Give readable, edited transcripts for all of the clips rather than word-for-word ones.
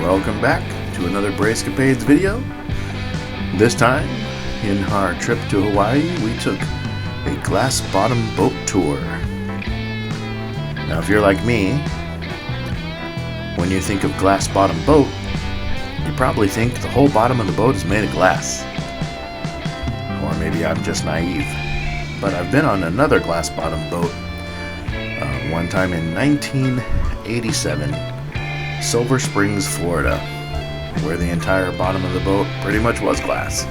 Welcome back to another Braaescapades video. This time, in our trip to Hawaii, we took a glass bottom boat tour. Now if you're like me, when you think of glass bottom boat, you probably think the whole bottom of the boat is made of glass. Or maybe I'm just naive. But I've been on another glass bottom boat one time in 1987, Silver Springs, Florida, where the entire bottom of the boat pretty much was glass.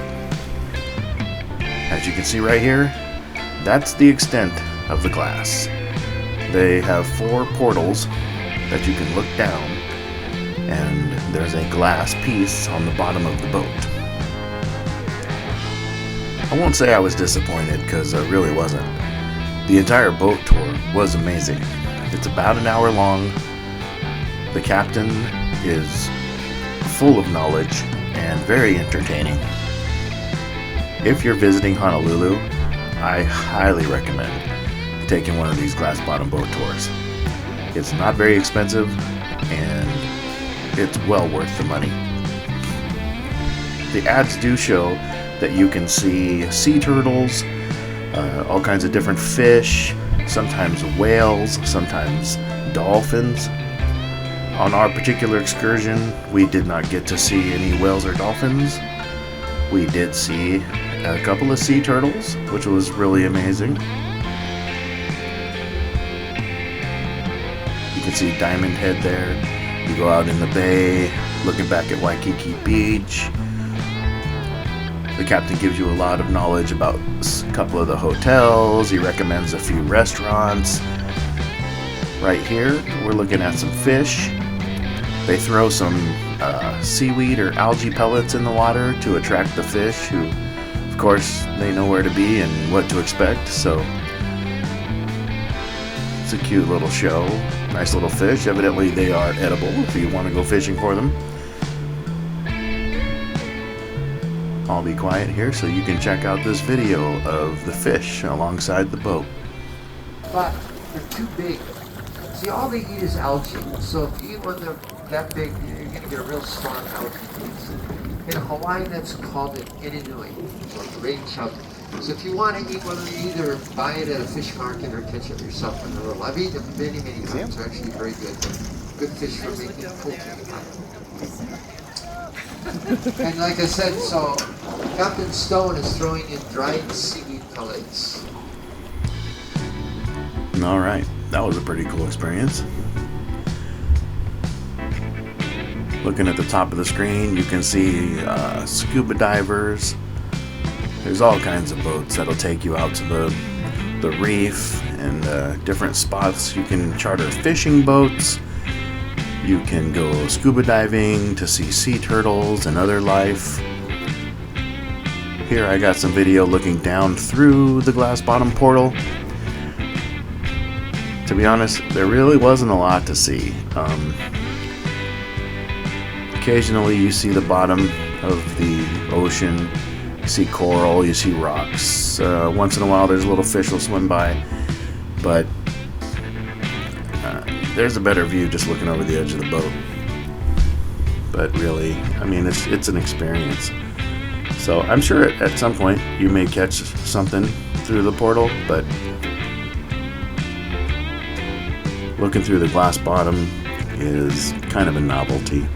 As you can see right here, that's the extent of the glass. They have 4 portals that you can look down, and there's a glass piece on the bottom of the boat. I won't say I was disappointed, because I really wasn't. The entire boat tour was amazing. It's about an hour long. The captain is full of knowledge and very entertaining. If you're visiting Honolulu, I highly recommend taking one of these glass bottom boat tours. It's not very expensive and it's well worth the money. The ads do show that you can see sea turtles, all kinds of different fish, sometimes whales, sometimes dolphins. On our particular excursion, we did not get to see any whales or dolphins. We did see a couple of sea turtles, which was really amazing. You can see Diamond Head there. You go out in the bay, looking back at Waikiki Beach. The captain gives you a lot of knowledge about a couple of the hotels. He recommends a few restaurants. Right here, we're looking at some fish. They throw some seaweed or algae pellets in the water to attract the fish, who, of course, they know where to be and what to expect, so it's a cute little show. Nice little fish. Evidently, they are edible if you want to go fishing for them. I'll be quiet here so you can check out this video of the fish alongside the boat. But they're too big. See, all they eat is algae. So if you eat one that big, you're going to get a real strong algae taste. In Hawaii, that's called an inanui, or great chub. So if you want to eat one, you either buy it at a fish market or catch it yourself on the road. I've eaten them many, many times. They're actually very good. Good fish for making poke. And like I said, so Captain Stone is throwing in dried seaweed pellets. Alright, that was a pretty cool experience. Looking at the top of the screen, you can see scuba divers. There's all kinds of boats that'll take you out to the reef and different spots. You can charter fishing boats. You can go scuba diving to see sea turtles and other life. Here I got some video looking down through the glass bottom portal. To be honest, there really wasn't a lot to see. Occasionally you see the bottom of the ocean. You see coral, you see rocks. Once in a while there's a little fish will swim by. But there's a better view just looking over the edge of the boat. But really, I mean, it's an experience. So I'm sure at some point you may catch something through the portal, but looking through the glass bottom is kind of a novelty.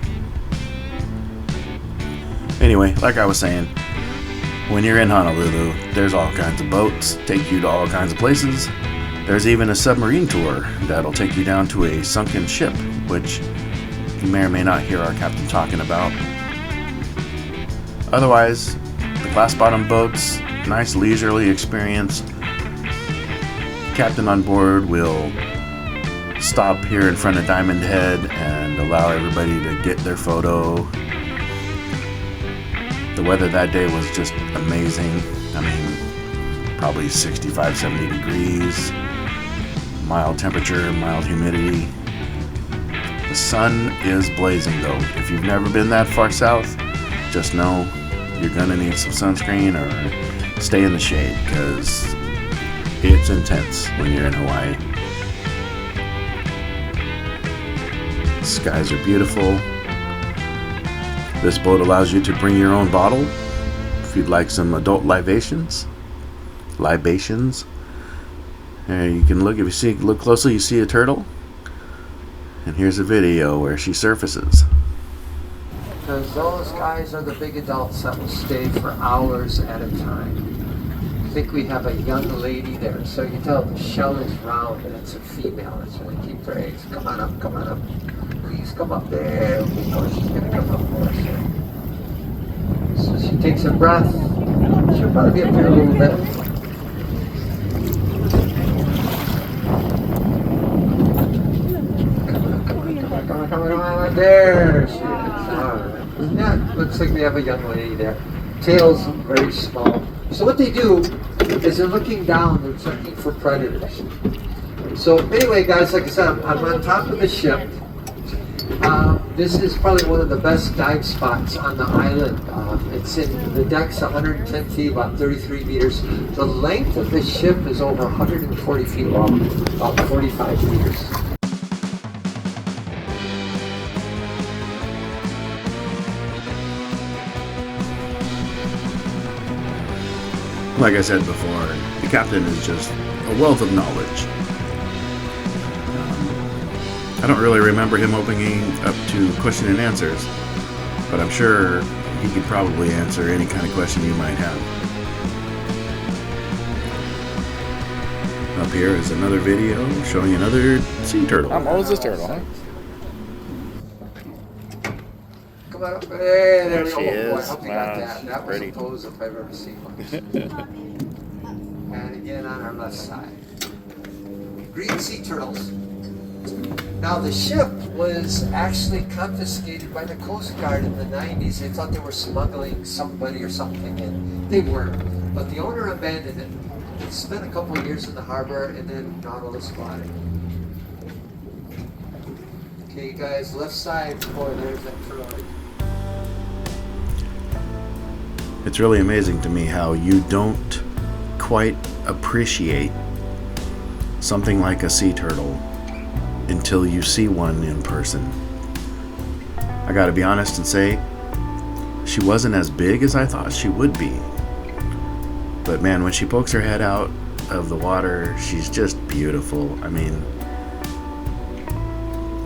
Anyway, like I was saying, when you're in Honolulu, there's all kinds of boats, take you to all kinds of places. There's even a submarine tour that'll take you down to a sunken ship, which you may or may not hear our captain talking about. Otherwise, the glass bottom boats, nice leisurely experience. The captain on board will stop here in front of Diamond Head and allow everybody to get their photo. The weather that day was just amazing. I mean, probably 65, 70 degrees. Mild temperature, mild humidity. The sun is blazing though. If you've never been that far south, just know you're gonna need some sunscreen or stay in the shade, because it's intense when you're in Hawaii. skies are beautiful. This boat allows you to bring your own bottle if you'd like some adult libations. And you can look closely, you see a turtle. And here's a video where she surfaces. Because those guys are the big adults that will stay for hours at a time. I think we have a young lady there, so you can tell the shell is round and it's a female. It's going to keep her eggs. Come on up, come on up. Please come up there. Of course, she's going to come up for us here. So she takes a breath. She'll probably be up here a little bit. Come on, there she is. Alright. Yeah, looks like we have a young lady there. Tail's very small. So what they do is they're looking down, they're looking for predators. So anyway, guys, like I said, I'm on top of the ship. This is probably one of the best dive spots on the island. It's in the deck's 110 feet, about 33 meters. The length of the ship is over 140 feet long, about 45 meters. Like I said before, the captain is just a wealth of knowledge. I don't really remember him opening up to question and answers, but I'm sure he could probably answer any kind of question you might have. Up here is another video showing another sea turtle. How old is this turtle, huh? Come on up. Hey, there we go. She is. Boy, I hope you got that. That was Pretty. a pose if I've ever seen one. And again on our left side. Green sea turtles. Now the ship was actually confiscated by the Coast Guard in the 90s. They thought they were smuggling somebody or something, and they weren't. But the owner abandoned it. It spent a couple of years in the harbor, and then Nautilus bought it. Okay, guys, left side. Boy, there's that turtle. It's really amazing to me how you don't quite appreciate something like a sea turtle until you see one in person. I gotta be honest and say, she wasn't as big as I thought she would be. But man, when she pokes her head out of the water, she's just beautiful. I mean,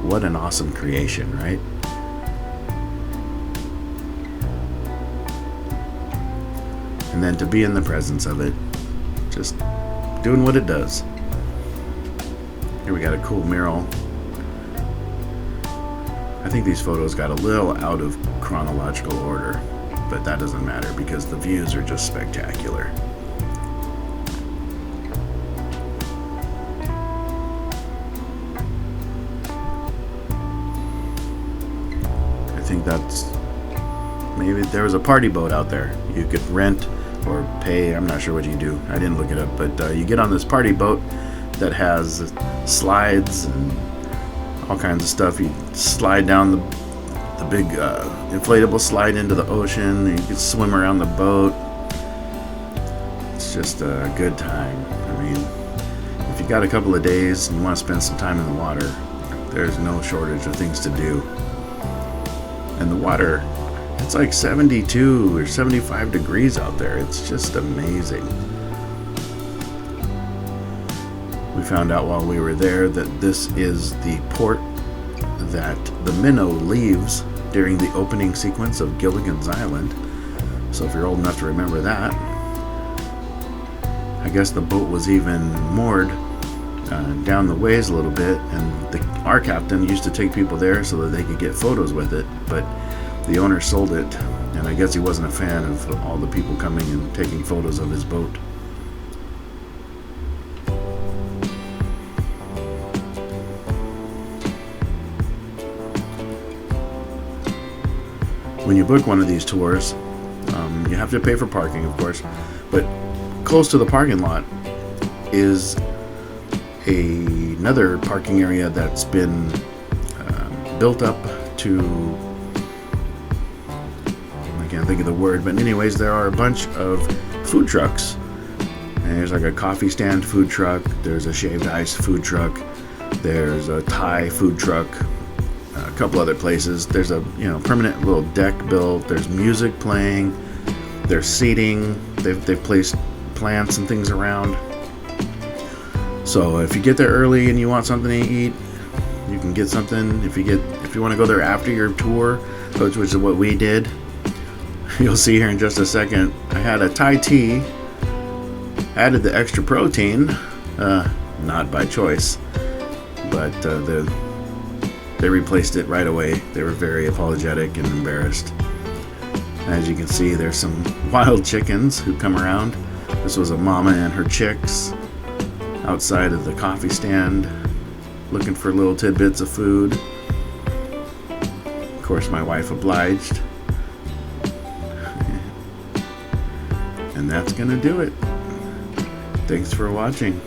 what an awesome creation, right? And then to be in the presence of it, just doing what it does. Here we got a cool mural. I think these photos got a little out of chronological order, but that doesn't matter because the views are just spectacular. I think that's, maybe there was a party boat out there. You could rent or pay, I'm not sure what you do. I didn't look it up, but you get on this party boat that has slides and all kinds of stuff. You slide down the big inflatable slide into the ocean, and you can swim around the boat. It's just a good time. I mean, if you got a couple of days and you want to spend some time in the water, there's no shortage of things to do. And the water, it's like 72 or 75 degrees out there. It's just amazing. We found out while we were there that this is the port that the minnow leaves during the opening sequence of Gilligan's Island. So if you're old enough to remember that, I guess the boat was even moored down the ways a little bit, and our captain used to take people there so that they could get photos with it, but the owner sold it, and I guess he wasn't a fan of all the people coming and taking photos of his boat. When you book one of these tours, you have to pay for parking, of course, but close to the parking lot is another parking area that's been built up to, I can't think of the word, but anyways, there are a bunch of food trucks. And there's like a coffee stand food truck, there's a shaved ice food truck, there's a Thai food truck, a couple other places. There's a permanent little deck built. There's music playing. There's seating. They've placed plants and things around. So if you get there early and you want something to eat, you can get something. If you want to go there after your tour, which is what we did, you'll see here in just a second. I had a Thai tea. Added the extra protein, not by choice, but they replaced it right away. They were very apologetic and embarrassed. As you can see, there's some wild chickens who come around. This was a mama and her chicks outside of the coffee stand looking for little tidbits of food. Of course, my wife obliged. And that's gonna do it. Thanks for watching.